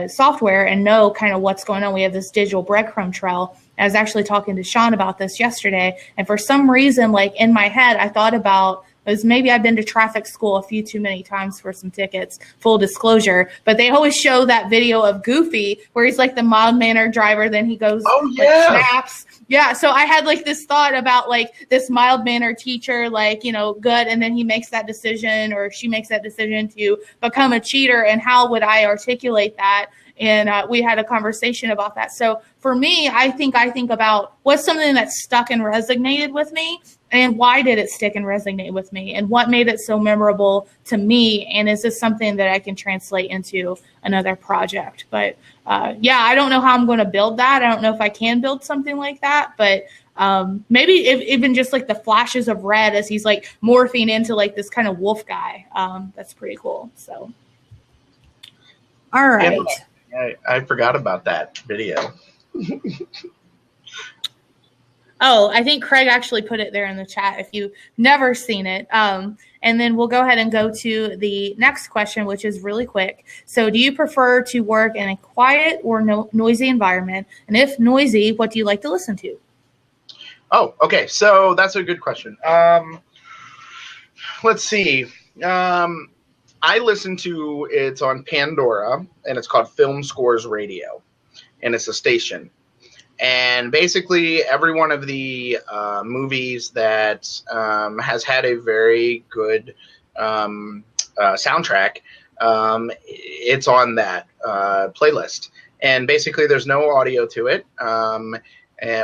A: software and know kind of what's going on. We have this digital breadcrumb trail. I was actually talking to Sean about this yesterday, and for some reason, like in my head, I thought about maybe I've been to traffic school a few too many times for some tickets, full disclosure, but they always show that video of Goofy where he's like the mild-mannered driver, then he goes, like, snaps. Yeah, so I had like this thought about like this mild-mannered teacher, like, you know, good, and then he makes that decision, or she makes that decision to become a cheater, and how would I articulate that? And we had a conversation about that. So for me, I think about what's something that stuck and resonated with me, and why did it stick and resonate with me, and what made it so memorable to me, and is this something that I can translate into another project? But yeah, I don't know how I'm going to build that. I don't know if I can build something like that, but maybe even just like the flashes of red as he's like morphing into like this kind of wolf guy. That's pretty cool. So, all right.
B: Yeah, I forgot about that video.
A: Oh, I think Craig actually put it there in the chat if you've never seen it. And then we'll go ahead and go to the next question, which is really quick. So do you prefer to work in a quiet or noisy environment? And if noisy, what do you like to listen to?
B: Oh, okay. So that's a good question. Let's see. I listen to, it's on Pandora, and it's called Film Scores Radio, and it's a station. And basically every one of the movies that has had a very good soundtrack, it's on that playlist. And basically there's no audio to it,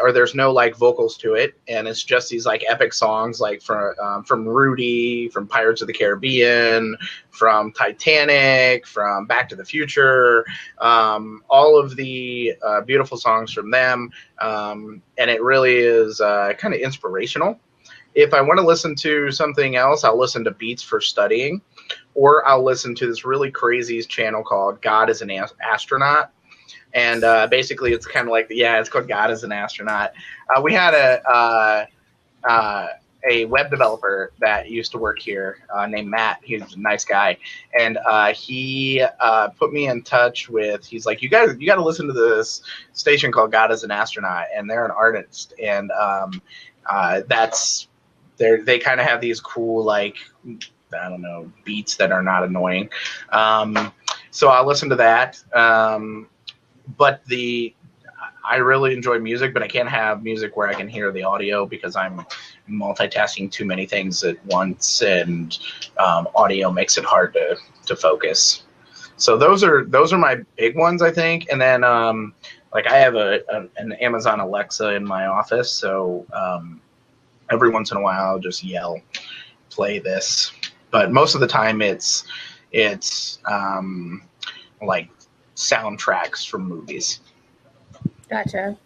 B: or there's no like vocals to it, and it's just these like epic songs, like from Rudy, from Pirates of the Caribbean, from Titanic, from Back to the Future, all of the beautiful songs from them, and it really is kind of inspirational. If I want to listen to something else, I'll listen to Beats for Studying, or I'll listen to this really crazy channel called God is an Astronaut. And basically, it's kind of like, it's called God is an Astronaut. We had a web developer that used to work here named Matt. He's a nice guy, and he put me in touch with. He's like, you got to listen to this station called God is an Astronaut, and they're an artist, and they kind of have these cool, like, I don't know, beats that are not annoying. So I'll listen to that. But I really enjoy music, but I can't have music where I can hear the audio because I'm multitasking too many things at once, and audio makes it hard to focus. So those are my big ones, I think. And then like I have an Amazon Alexa in my office, so every once in a while I'll just yell, play this. But most of the time it's like soundtracks from movies.
A: Gotcha.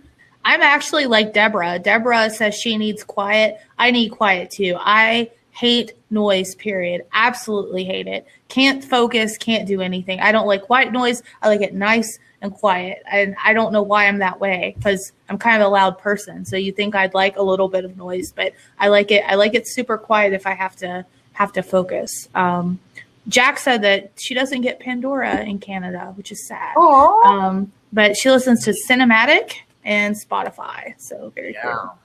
A: I'm actually like Deborah. Deborah says she needs quiet. I need quiet too. I hate noise, period. Absolutely hate it. Can't focus, can't do anything. I don't like white noise. I like it nice and quiet. And I don't know why I'm that way, because I'm kind of a loud person. So you think I'd like a little bit of noise, but I like it super quiet if I have to focus. Jack said that she doesn't get Pandora in Canada, which is sad. But she listens to Cinematic and Spotify. So very cool.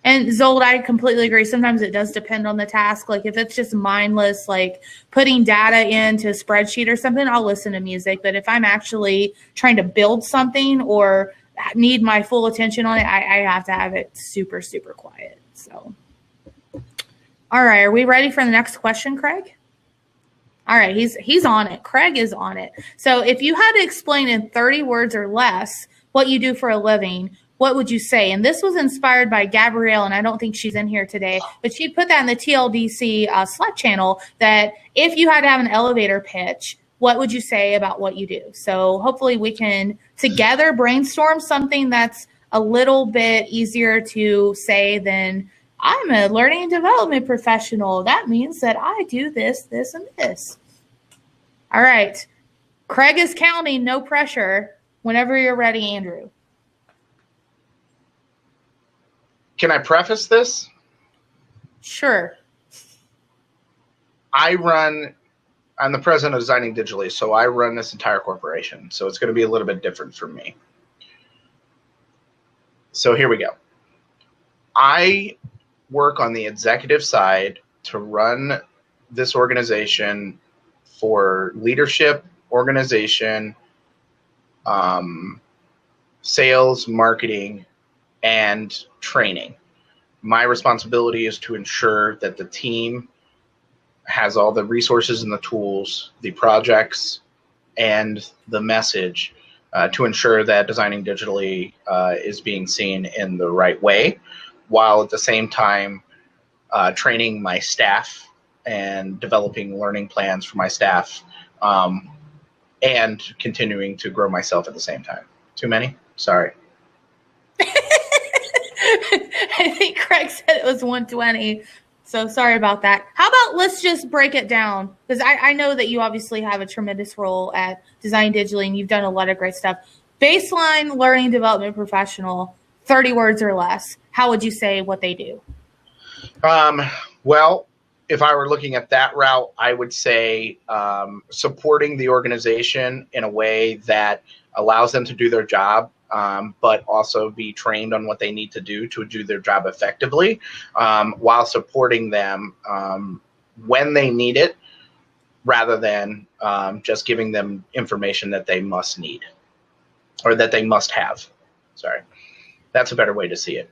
A: And Zold, I completely agree. Sometimes it does depend on the task. Like if it's just mindless, like putting data into a spreadsheet or something, I'll listen to music. But if I'm actually trying to build something or need my full attention on it, I have to have it super, super quiet. So, all right. Are we ready for the next question, Craig? All right. He's on it. Craig is on it. So if you had to explain in 30 words or less what you do for a living, what would you say? And this was inspired by Gabrielle, and I don't think she's in here today, but she put that in the TLDC Slack channel that if you had to have an elevator pitch, what would you say about what you do? So hopefully we can together brainstorm something that's a little bit easier to say than I'm a learning and development professional. That means that I do this, this, and this. All right. Craig is counting, no pressure. Whenever you're ready, Andrew.
B: Can I preface this?
A: Sure.
B: I'm the president of Designing Digitally, so I run this entire corporation. So it's going to be a little bit different for me. So here we go. I work on the executive side to run this organization for leadership, organization, sales, marketing, and training. My responsibility is to ensure that the team has all the resources and the tools, the projects, and the message to ensure that Designing Digitally is being seen in the right way, while at the same time training my staff and developing learning plans for my staff, and continuing to grow myself at the same time. Too many? Sorry.
A: I think Craig said it was 120. So sorry about that. How about let's just break it down? Because I know that you obviously have a tremendous role at Design Digitally and you've done a lot of great stuff. Baseline learning development professional, 30 words or less. How would you say what they do?
B: Well, if I were looking at that route, I would say supporting the organization in a way that allows them to do their job, but also be trained on what they need to do their job effectively, while supporting them when they need it, rather than just giving them information that they must need or that they must have. Sorry, that's a better way to see it.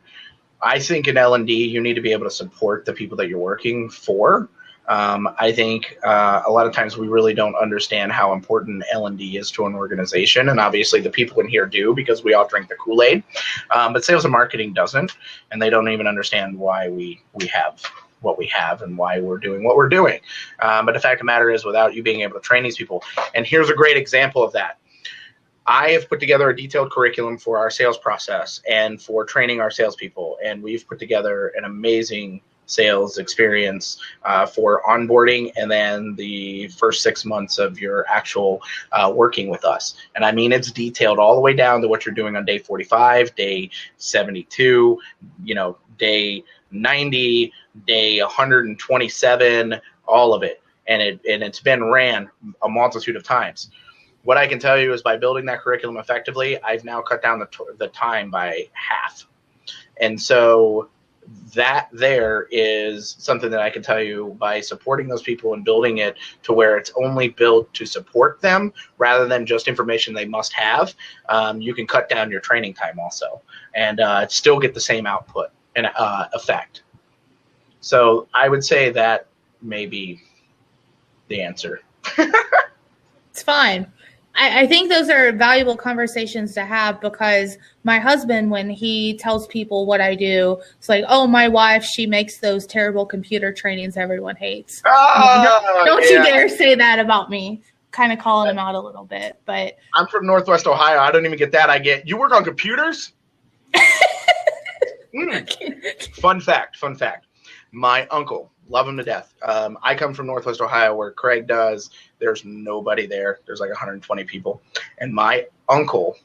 B: I think in L&D, you need to be able to support the people that you're working for. I think a lot of times we really don't understand how important L&D is to an organization, and obviously the people in here do because we all drink the Kool-Aid, but sales and marketing doesn't, and they don't even understand why we have what we have and why we're doing what we're doing. But the fact of the matter is, without you being able to train these people, and here's a great example of that. I have put together a detailed curriculum for our sales process and for training our salespeople, and we've put together an amazing sales experience for onboarding and then the first 6 months of your actual working with us. And I mean, it's detailed all the way down to what you're doing on day 45, day 72, day 90, day 127, all of it. And it's been ran a multitude of times. What I can tell you is by building that curriculum effectively, I've now cut down the time by half. And so that there is something that I can tell you by supporting those people and building it to where it's only built to support them rather than just information they must have. You can cut down your training time also and still get the same output and effect. So I would say that may be the answer.
A: It's fine. I think those are valuable conversations to have because my husband, when he tells people what I do, it's like, oh, my wife, she makes those terrible computer trainings everyone hates. Don't you dare say that about me. Kind of calling him out a little bit. But
B: I'm from Northwest Ohio. I don't even get that. I get, you work on computers? Fun fact. My uncle, love him to death. I come from Northwest Ohio where Craig does. There's nobody there. There's like 120 people. And my uncle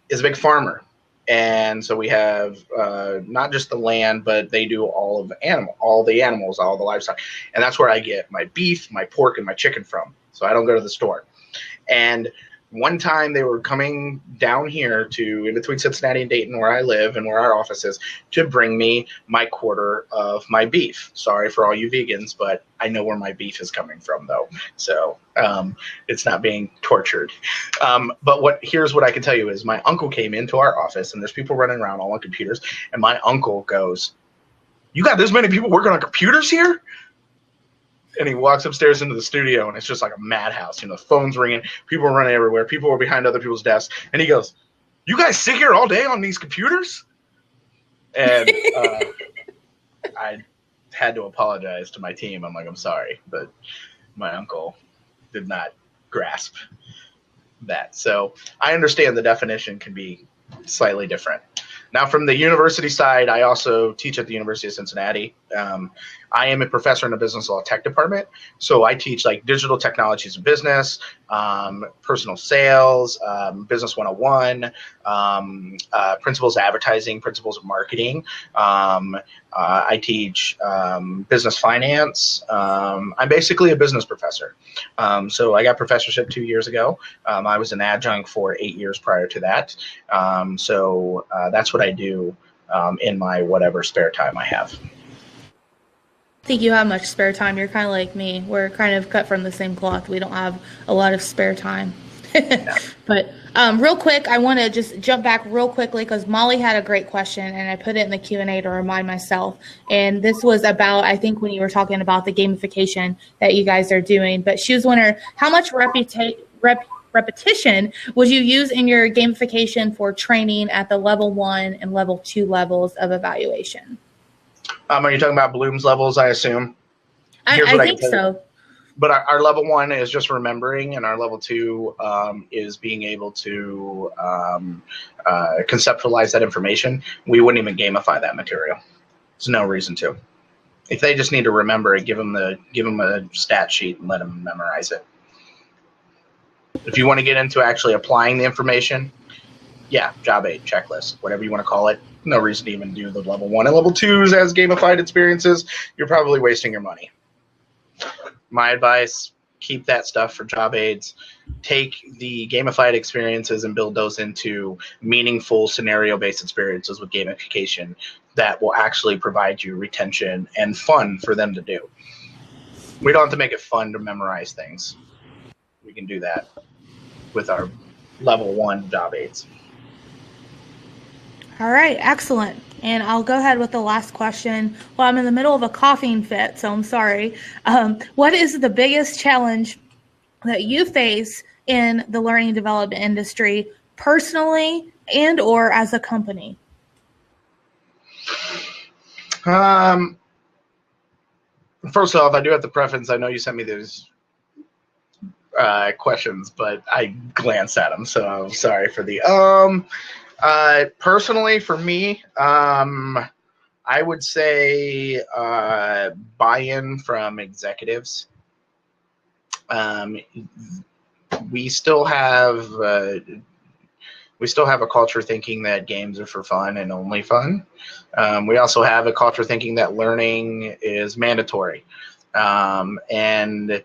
B: is a big farmer. And so we have not just the land, but they do all the animals, all the livestock. And that's where I get my beef, my pork, and my chicken from. So I don't go to the store. And one time they were coming down here to in between Cincinnati and Dayton, where I live and where our office is, to bring me my quarter of my beef. Sorry for all you vegans, but I know where my beef is coming from, though, so it's not being tortured. But here's what I can tell you is my uncle came into our office, and there's people running around all on computers, and my uncle goes, "You got this many people working on computers here?" And he walks upstairs into the studio, and it's just like a madhouse. You know, phones ringing, people are running everywhere, people are behind other people's desks. And he goes, "You guys sit here all day on these computers?" And I had to apologize to my team. I'm like, "I'm sorry," but my uncle did not grasp that. So I understand the definition can be slightly different. Now, from the university side, I also teach at the University of Cincinnati. I am a professor in the business law tech department, so I teach like digital technologies in business, personal sales, business 101, principles of advertising, principles of marketing. I teach business finance. I'm basically a business professor. So I got professorship 2 years ago. I was an adjunct for 8 years prior to that. So that's what I do in my whatever spare time I have.
A: I think you have much spare time. You're kind of like me. We're kind of cut from the same cloth. We don't have a lot of spare time. But real quick, I want to just jump back real quickly because Molly had a great question, and I put it in the Q&A to remind myself. And this was about, I think, when you were talking about the gamification that you guys are doing. But she was wondering, how much repetition would you use in your gamification for training at the level 1 and level 2 levels of evaluation?
B: Are you talking about Bloom's levels, I assume?
A: I think so.
B: But our level 1 is just remembering, and our level 2 is being able to conceptualize that information. We wouldn't even gamify that material. There's no reason to. If they just need to remember it, give them a stat sheet and let them memorize it. If you want to get into actually applying the information, yeah, job aid, checklist, whatever you want to call it. No reason to even do the level 1 and level 2s as gamified experiences. You're probably wasting your money. My advice, keep that stuff for job aids. Take the gamified experiences and build those into meaningful scenario-based experiences with gamification that will actually provide you retention and fun for them to do. We don't have to make it fun to memorize things. We can do that with our level 1 job aids.
A: All right, excellent. And I'll go ahead with the last question. Well, I'm in the middle of a coughing fit, so I'm sorry. What is the biggest challenge that you face in the learning and development industry personally and or as a company?
B: First off, I do have to preface, I know you sent me those questions, but I glanced at them, so I'm sorry for the personally, for me, I would say buy-in from executives. We still have a culture thinking that games are for fun and only fun. We also have a culture thinking that learning is mandatory. And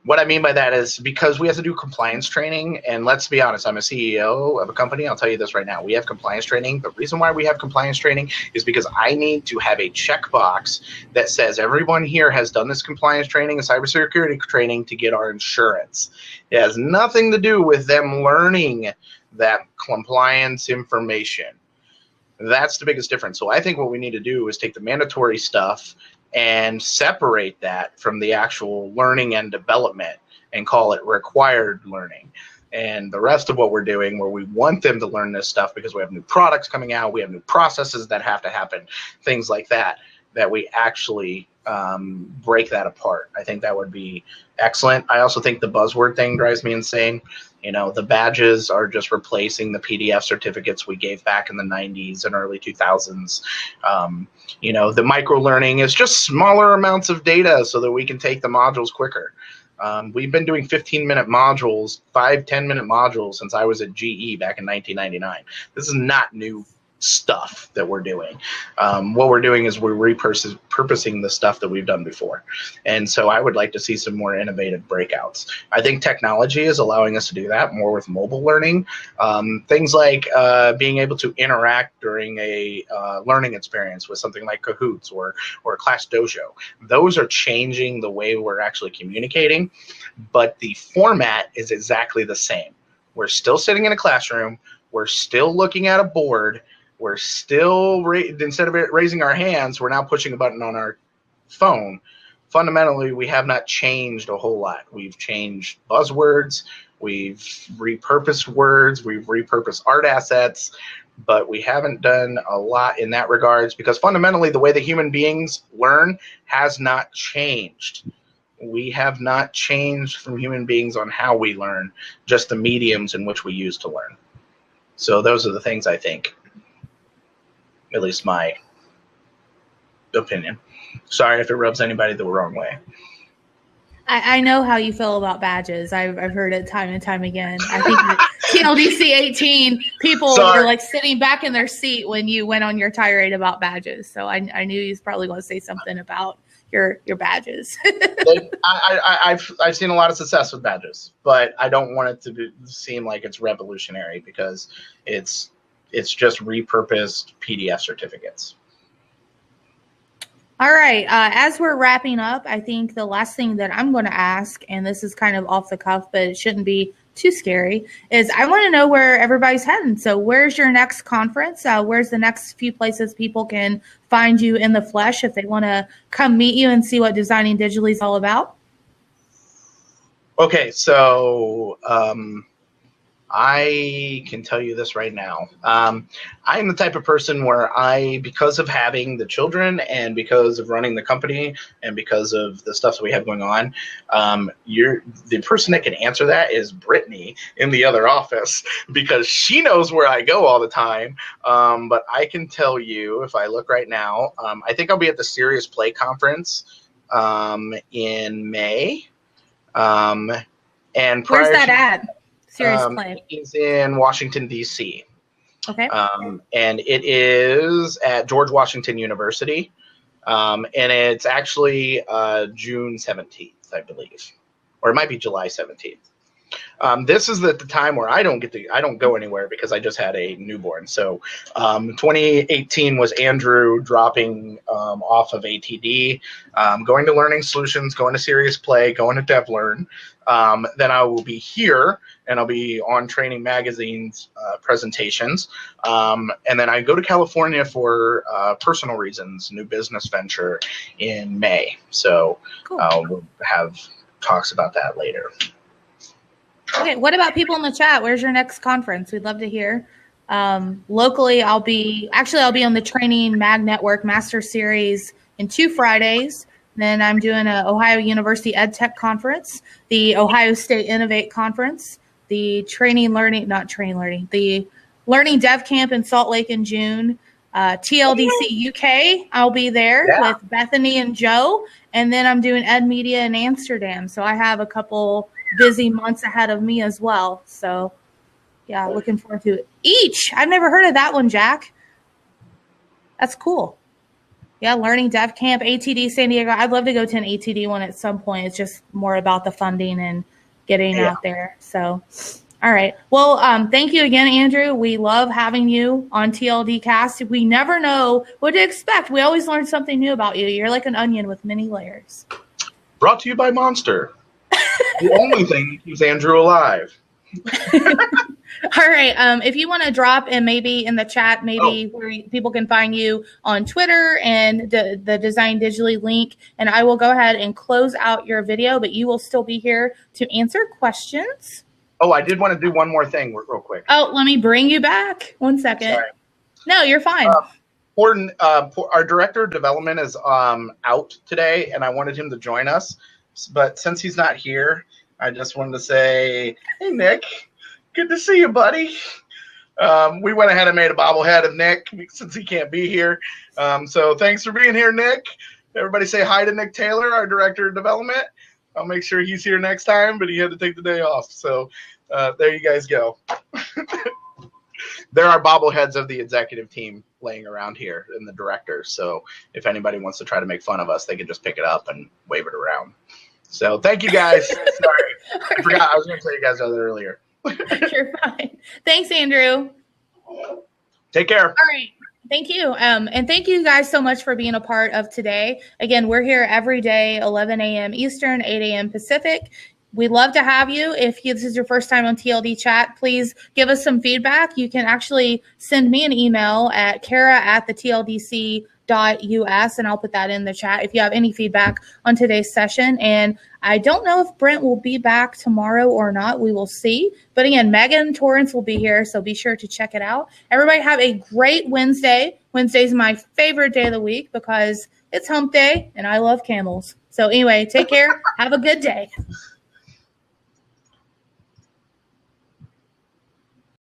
B: what I mean by that is because we have to do compliance training, and let's be honest, I'm a CEO of a company. I'll tell you this right now. We have compliance training. The reason why we have compliance training is because I need to have a checkbox that says everyone here has done this compliance training and cybersecurity training to get our insurance. It has nothing to do with them learning that compliance information. That's the biggest difference. So I think what we need to do is take the mandatory stuff and separate that from the actual learning and development and call it required learning. And the rest of what we're doing, where we want them to learn this stuff because we have new products coming out, we have new processes that have to happen, things like that, that we actually break that apart. I think that would be excellent. I also think the buzzword thing drives me insane. You know, the badges are just replacing the PDF certificates we gave back in the 90s and early 2000s. You know, the micro-learning is just smaller amounts of data so that we can take the modules quicker. We've been doing 15-minute modules, 5-10-minute modules since I was at GE back in 1999. This is not new stuff that we're doing. What we're doing is we're repurposing the stuff that we've done before. And so I would like to see some more innovative breakouts. I think technology is allowing us to do that more with mobile learning. Things like being able to interact during a learning experience with something like Kahoots or Class Dojo. Those are changing the way we're actually communicating, but the format is exactly the same. We're still sitting in a classroom. We're still looking at a board. We're still, instead of raising our hands, we're now pushing a button on our phone. Fundamentally, we have not changed a whole lot. We've changed buzzwords. We've repurposed words. We've repurposed art assets. But we haven't done a lot in that regards because fundamentally, the way that human beings learn has not changed. We have not changed from human beings on how we learn, just the mediums in which we use to learn. So those are the things I think. At least my opinion. Sorry if it rubs anybody the wrong way.
A: I know how you feel about badges. I've heard it time and time again. I think TLDC 18 people were like sitting back in their seat when you went on your tirade about badges. So I knew you was probably going to say something about your badges. I've seen a lot of success with badges, but I don't want it to seem like it's revolutionary because it's just repurposed PDF certificates. All right. As we're wrapping up, I think the last thing that I'm going to ask, and this is kind of off the cuff, but it shouldn't be too scary, is I want to know where everybody's heading. So where's your next conference? Where's the next few places people can find you in the flesh if they want to come meet you and see what Designing Digitally is all about?
B: Okay, so I can tell you this right now. I'm the type of person where because of having the children and because of running the company and because of the stuff that we have going on, the person that can answer that is Brittany in the other office because she knows where I go all the time. But I can tell you, if I look right now, I think I'll be at the Serious Play Conference in May. And
A: where's that at? Serious Play.
B: It's in Washington, D.C.
A: Okay.
B: And it is at George Washington University. And it's actually June 17th, I believe. Or it might be July 17th. This is the time where I don't go anywhere because I just had a newborn. So 2018 was Andrew dropping off of ATD, going to Learning Solutions, going to Serious Play, going to DevLearn. Then I will be here and I'll be on Training Magazine's presentations. And then I go to California for personal reasons, new business venture in May. So
A: cool.
B: We'll have talks about that later.
A: Okay, what about people in the chat? Where's your next conference? We'd love to hear. Locally, I'll be on the Training Mag Network Master Series in 2 Fridays. Then I'm doing an Ohio University EdTech Conference, the Ohio State Innovate Conference, the the Learning Dev Camp in Salt Lake in June, TLDC UK, I'll be there with Bethany and Joe, and then I'm doing Ed Media in Amsterdam. So I have a couple busy months ahead of me as well. So yeah, looking forward to it. I've never heard of that one, Jack. That's cool. Yeah, Learning Dev Camp, ATD San Diego. I'd love to go to an ATD one at some point. It's just more about the funding and getting out there. So, all right. Well, thank you again, Andrew. We love having you on TLD Cast. We never know what to expect. We always learn something new about you. You're like an onion with many layers.
B: Brought to you by Monster. The only thing that keeps Andrew alive.
A: All right. If you want to drop and maybe in the chat, where people can find you on Twitter and the Design Digitally link, and I will go ahead and close out your video, but you will still be here to answer questions.
B: Oh, I did want to do one more thing real quick.
A: Oh, let me bring you back. 1 second.
B: Sorry.
A: No, you're fine.
B: Our director of development is out today, and I wanted him to join us. But since he's not here, I just wanted to say, hey, Nick, good to see you, buddy. We went ahead and made a bobblehead of Nick since he can't be here. So thanks for being here, Nick. Everybody say hi to Nick Taylor, our director of development. I'll make sure he's here next time, but he had to take the day off. So there you guys go. there are bobbleheads of the executive team laying around here and the directors. So if anybody wants to try to make fun of us, they can just pick it up and wave it around. So thank you guys. Sorry, I forgot. I was going to tell you guys that earlier.
A: You're fine. Thanks, Andrew.
B: Take care.
A: All right. Thank you. And thank you guys so much for being a part of today. Again, we're here every day, 11 a.m. Eastern, 8 a.m. Pacific. We'd love to have you. If this is your first time on TLD Chat, please give us some feedback. You can actually send me an email at kara@thetldc.us, and I'll put that in the chat if you have any feedback on today's session. And I don't know if Brent will be back tomorrow or not. We will see. But again, Megan Torrance will be here, so be sure to check it out. Everybody have a great Wednesday. Wednesday's my favorite day of the week because it's hump day, and I love camels. So anyway, take care. Have a good day.